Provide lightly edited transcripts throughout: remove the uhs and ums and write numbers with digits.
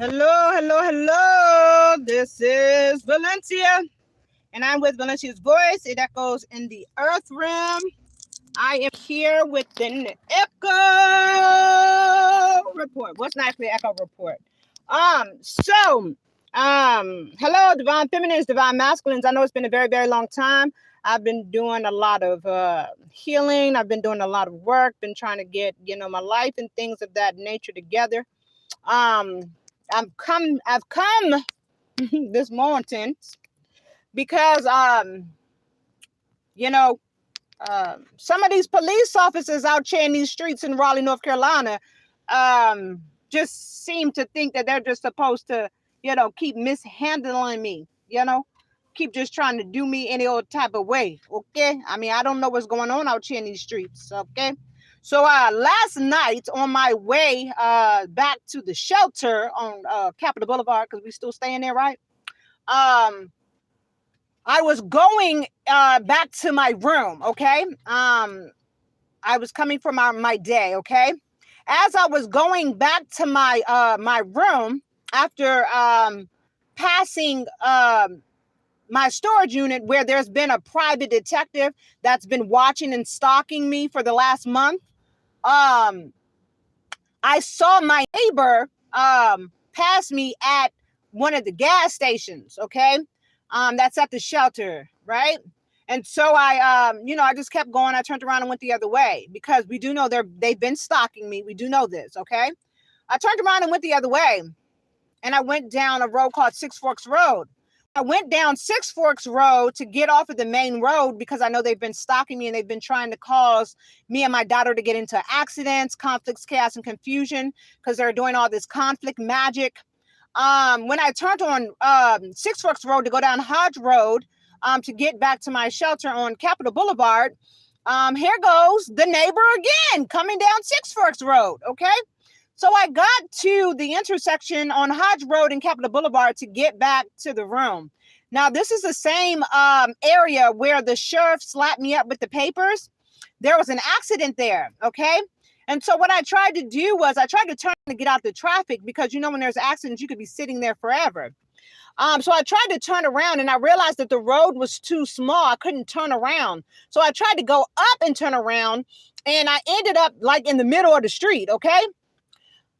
Hello, hello, hello. This is Valencia, and I'm with Valencia's voice. It echoes in the earth realm. I am here with the Echo report. What's nice for the Echo report? Hello, divine feminines, divine masculines. I know it's been a very, very long time. I've been doing a lot of healing. I've been doing a lot of work. Been trying to get my life and things of that nature together. Um, I've come this morning because you know some of these police officers out here in these streets in Raleigh, North Carolina, just seem to think that they're just supposed to keep mishandling me, keep just trying to do me any old type of way. Okay, I mean, I don't know what's going on out here in these streets. Okay. So last night on my way back to the shelter on Capitol Boulevard, because we still staying there, right? I was going back to my room, okay? I was coming from my day, okay? As I was going back to my my room after passing my storage unit where there's been a private detective that's been watching and stalking me for the last month, I saw my neighbor pass me at one of the gas stations, okay? That's at the shelter, right? And so I just kept going. I turned around and went the other way because we do know they've been stalking me. We do know this, okay? I turned around and went the other way, and I went down a road called Six Forks Road. I went down Six Forks Road to get off of the main road because I know they've been stalking me and they've been trying to cause me and my daughter to get into accidents, conflicts, chaos, and confusion because they're doing all this conflict magic. When I turned on Six Forks Road to go down Hodge Road to get back to my shelter on Capitol Boulevard, here goes the neighbor again coming down Six Forks Road, okay? So I got to the intersection on Hodge Road and Capitol Boulevard to get back to the room. Now, this is the same area where the sheriff slapped me up with the papers. There was an accident there, okay? And so what I tried to do was I tried to turn to get out the traffic because, when there's accidents, you could be sitting there forever. So I tried to turn around and I realized that the road was too small. I couldn't turn around. So I tried to go up and turn around and I ended up like in the middle of the street, okay?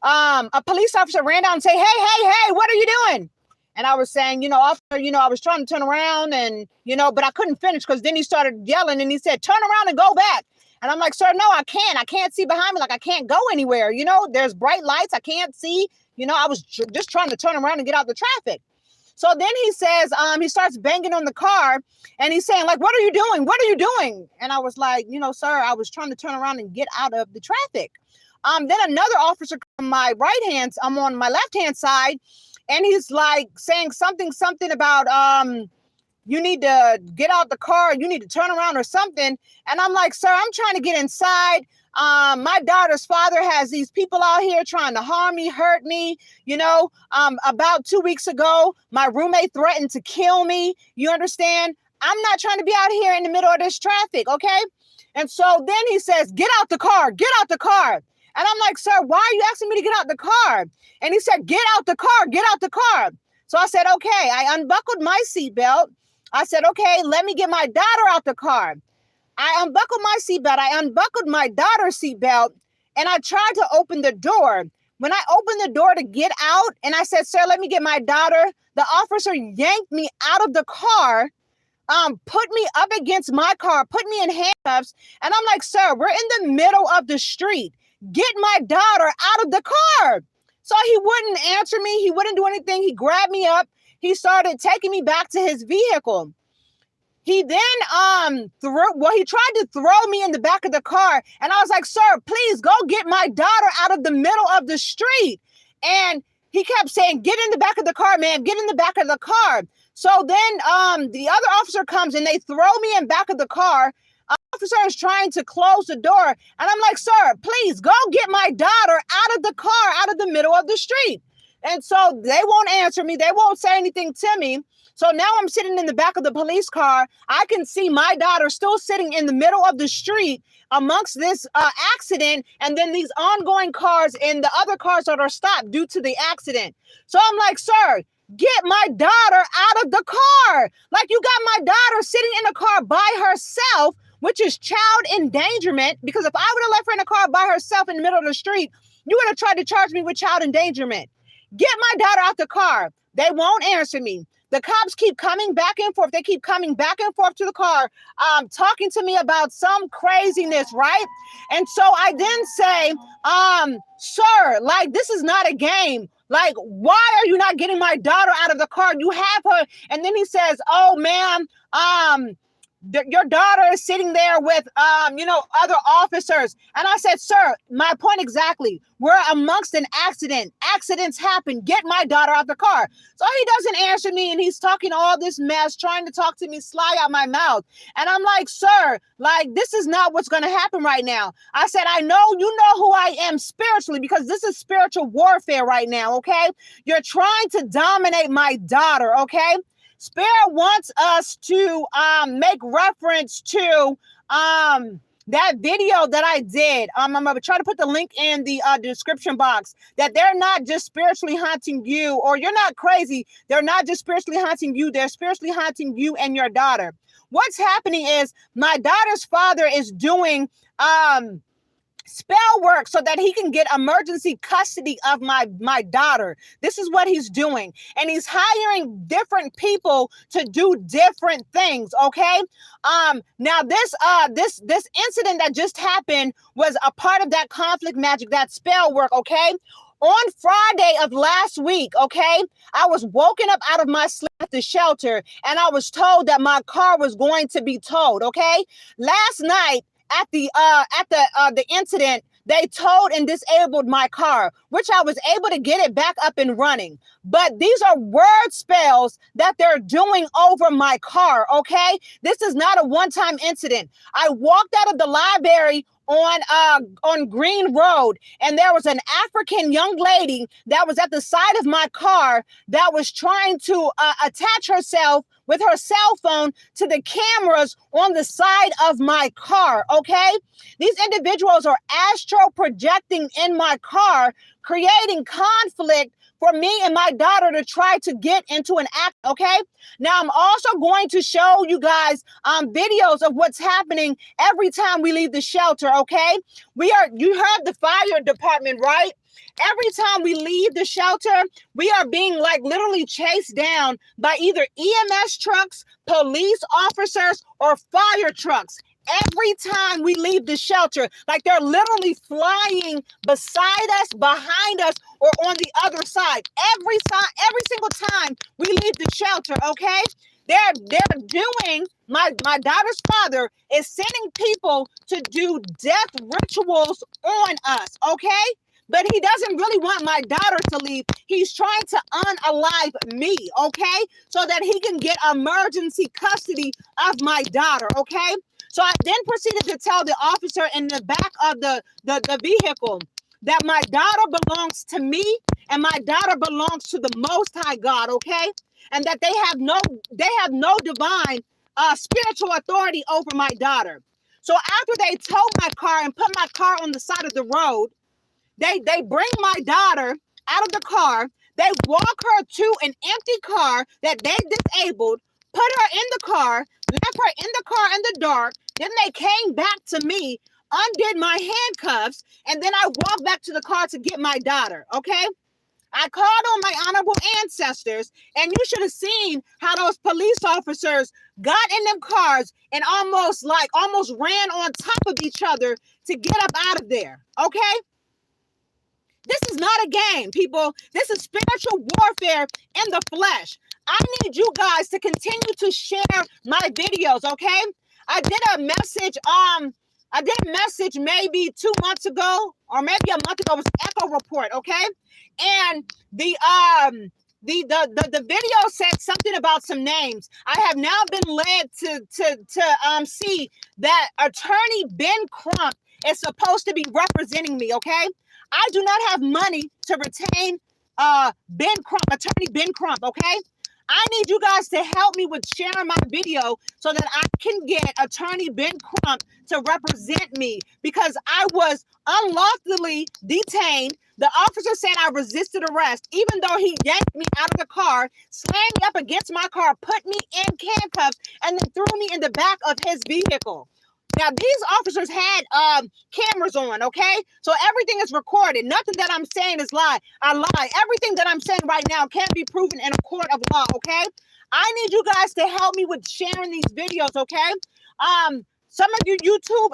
A police officer ran down and say, hey, what are you doing? And I was saying, officer, I was trying to turn around and, but I couldn't finish because then he started yelling and he said, turn around and go back. And I'm like, sir, no, I can't. I can't see behind me. Like, I can't go anywhere. There's bright lights. I can't see. I was just trying to turn around and get out the traffic. So then he says, he starts banging on the car and he's saying, like, what are you doing? What are you doing? And I was like, sir, I was trying to turn around and get out of the traffic. Then another officer on my right hand, I'm on my left hand side, and he's like saying something about you need to get out the car, you need to turn around or something. And I'm like, sir, I'm trying to get inside. My daughter's father has these people out here trying to harm me, hurt me. About 2 weeks ago, my roommate threatened to kill me. You understand? I'm not trying to be out here in the middle of this traffic, okay? And so then he says, get out the car, get out the car. And I'm like, sir, why are you asking me to get out the car? And he said, get out the car, get out the car. So I said, okay. I unbuckled my seatbelt. I said, okay, let me get my daughter out the car. I unbuckled my seatbelt. I unbuckled my daughter's seatbelt, and I tried to open the door. When I opened the door to get out, and I said, sir, let me get my daughter, the officer yanked me out of the car, put me up against my car, put me in handcuffs. And I'm like, sir, we're in the middle of the street. Get my daughter out of the car. So he wouldn't answer me. He wouldn't do anything. He grabbed me up. He started taking me back to his vehicle. He then he tried to throw me in the back of the car. And I was like, sir, please go get my daughter out of the middle of the street. And he kept saying, get in the back of the car, man, get in the back of the car. So then the other officer comes and they throw me in back of the car. Officer is trying to close the door. And I'm like, sir, please go get my daughter out of the car, out of the middle of the street. And so they won't answer me. They won't say anything to me. So now I'm sitting in the back of the police car. I can see my daughter still sitting in the middle of the street amongst this accident, and then these ongoing cars and the other cars that are stopped due to the accident. So I'm like, sir, get my daughter out of the car. Like, you got my daughter sitting in a car by herself, which is child endangerment, because if I would have left her in a car by herself in the middle of the street, you would have tried to charge me with child endangerment. Get my daughter out the car. They won't answer me. The cops keep coming back and forth. They keep coming back and forth to the car, talking to me about some craziness, right? And so I then say, sir, like, this is not a game. Like, why are you not getting my daughter out of the car? You have her. And then he says, oh, ma'am, your daughter is sitting there with, other officers. And I said, sir, my point exactly. We're amongst an accident. Accidents happen. Get my daughter out the car. So he doesn't answer me, and he's talking all this mess, trying to talk to me sly out my mouth. And I'm like, sir, like, this is not what's going to happen right now. I said, I know you know who I am spiritually, because this is spiritual warfare right now, okay? You're trying to dominate my daughter, okay? Spirit wants us to make reference to that video that I did. I'm going to try to put the link in the description box, that they're not just spiritually hunting you, or you're not crazy. They're not just spiritually hunting you. They're spiritually hunting you and your daughter. What's happening is my daughter's father is doing spell work so that he can get emergency custody of my daughter. This is what he's doing. And he's hiring different people to do different things. Okay. Now this incident that just happened was a part of that conflict magic, that spell work. Okay. On Friday of last week, okay, I was woken up out of my sleep at the shelter, and I was told that my car was going to be towed. Okay. Last night, at the incident, they towed and disabled my car, which I was able to get it back up and running. But these are word spells that they're doing over my car, okay? This is not a one-time incident. I walked out of the library on Green Road, and there was an African young lady that was at the side of my car that was trying to attach herself with her cell phone to the cameras on the side of my car, okay? These individuals are astral projecting in my car, creating conflict for me and my daughter to try to get into an act, okay? Now, I'm also going to show you guys videos of what's happening every time we leave the shelter, okay? You heard the fire department, right? Every time we leave the shelter, we are being like literally chased down by either EMS trucks, police officers, or fire trucks. Every time we leave the shelter, like they're literally flying beside us, behind us, or on the other side. Every single time we leave the shelter, okay? They're doing, my daughter's father is sending people to do death rituals on us, okay? But he doesn't really want my daughter to leave. He's trying to unalive me, okay? So that he can get emergency custody of my daughter, okay? So I then proceeded to tell the officer in the back of the vehicle that my daughter belongs to me and my daughter belongs to the Most High God, okay? And that they have no divine spiritual authority over my daughter. So after they towed my car and put my car on the side of the road, they bring my daughter out of the car. They walk her to an empty car that they disabled, put her in the car, left her in the car in the dark. Then they came back to me, undid my handcuffs, and then I walked back to the car to get my daughter, okay? I called on my honorable ancestors, and you should have seen how those police officers got in them cars and almost ran on top of each other to get up out of there, okay? This is not a game, people. This is spiritual warfare in the flesh. I need you guys to continue to share my videos, okay? I did a message maybe 2 months ago, or maybe a month ago. It was Echo Report, okay? And the video said something about some names. I have now been led to see that attorney Ben Crump is supposed to be representing me, okay? I do not have money to retain Attorney Ben Crump, okay? I need you guys to help me with sharing my video so that I can get Attorney Ben Crump to represent me, because I was unlawfully detained. The officer said I resisted arrest, even though he yanked me out of the car, slammed me up against my car, put me in handcuffs, and then threw me in the back of his vehicle. Now, these officers had cameras on, okay? So everything is recorded. Nothing that I'm saying is lie. I lie. Everything that I'm saying right now can be proven in a court of law, okay? I need you guys to help me with sharing these videos, okay? Some of you YouTube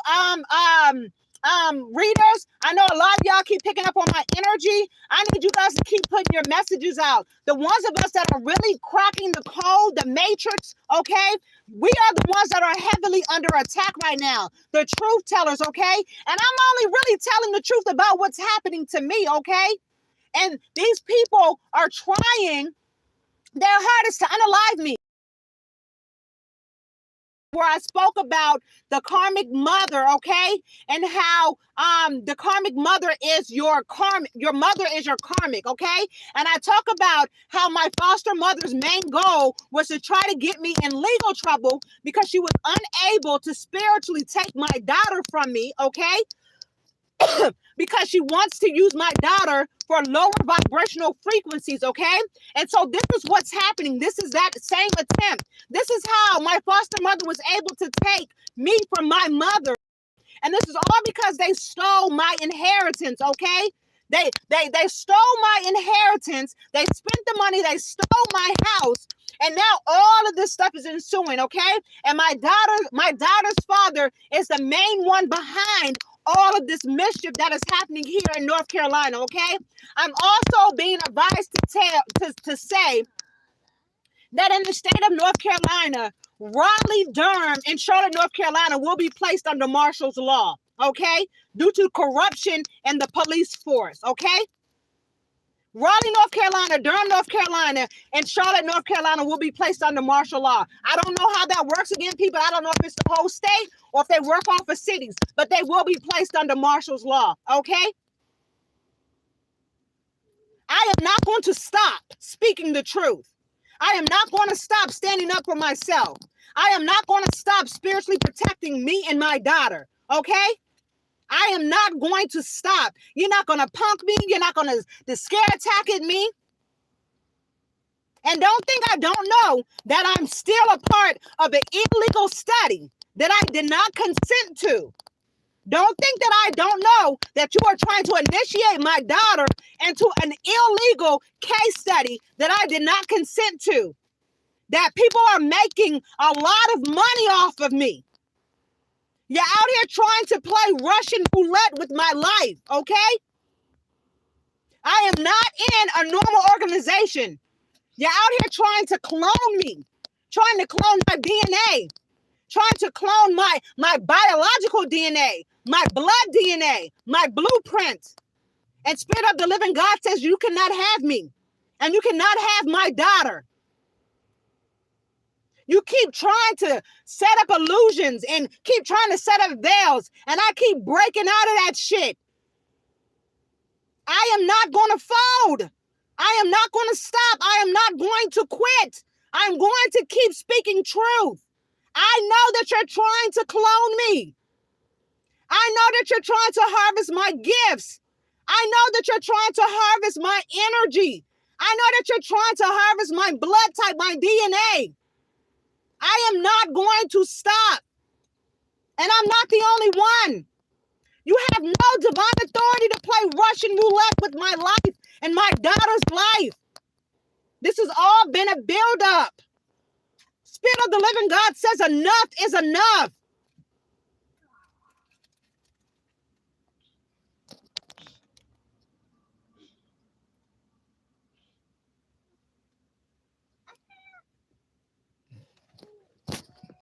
readers, I know a lot of y'all keep picking up on my energy. I need you guys to keep putting your messages out. The ones of us that are really cracking the code, the matrix, okay? We are the ones that are heavily under attack right now. The truth tellers, okay? And I'm only really telling the truth about what's happening to me, okay? And these people are trying their hardest to unalive me. Where I spoke about the karmic mother, okay, and how the karmic mother is your mother is your karmic, okay, and I talk about how my foster mother's main goal was to try to get me in legal trouble because she was unable to spiritually take my daughter from me, okay, because she wants to use my daughter for lower vibrational frequencies, okay? And so this is what's happening. This is that same attempt. This is how my foster mother was able to take me from my mother. And this is all because they stole my inheritance, okay? They stole my inheritance. They spent the money. They stole my house. And now all of this stuff is ensuing, okay? And my daughter's father is the main one behind all of this mischief that is happening here in North Carolina, okay? I'm also being advised to say that in the state of North Carolina, Raleigh, Durham, and Charlotte, North Carolina will be placed under martial's law, okay? Due to corruption in the police force, okay? Raleigh, North Carolina, Durham, North Carolina, and Charlotte, North Carolina will be placed under martial law. I don't know how that works again, people. I don't know if it's the whole state or if they work off of cities, but they will be placed under martial's law, okay? I am not going to stop speaking the truth. I am not going to stop standing up for myself. I am not going to stop spiritually protecting me and my daughter, okay? I am not going to stop. You're not going to punk me. You're not going to scare attack at me. And don't think I don't know that I'm still a part of an illegal study that I did not consent to. Don't think that I don't know that you are trying to initiate my daughter into an illegal case study that I did not consent to. That people are making a lot of money off of me. You're out here trying to play Russian roulette with my life, okay? I am not in a normal organization. You're out here trying to clone me, trying to clone my DNA, trying to clone my biological DNA, my blood DNA, my blueprint. And Spirit of the Living God says you cannot have me, and you cannot have my daughter. You keep trying to set up illusions and keep trying to set up veils, and I keep breaking out of that shit. I am not going to fold. I am not going to stop. I am not going to quit. I'm going to keep speaking truth. I know that you're trying to clone me. I know that you're trying to harvest my gifts. I know that you're trying to harvest my energy. I know that you're trying to harvest my blood type, my DNA. I am not going to stop. And I'm not the only one. You have no divine authority to play Russian roulette with my life and my daughter's life. This has all been a buildup. Spirit of the Living God says enough is enough.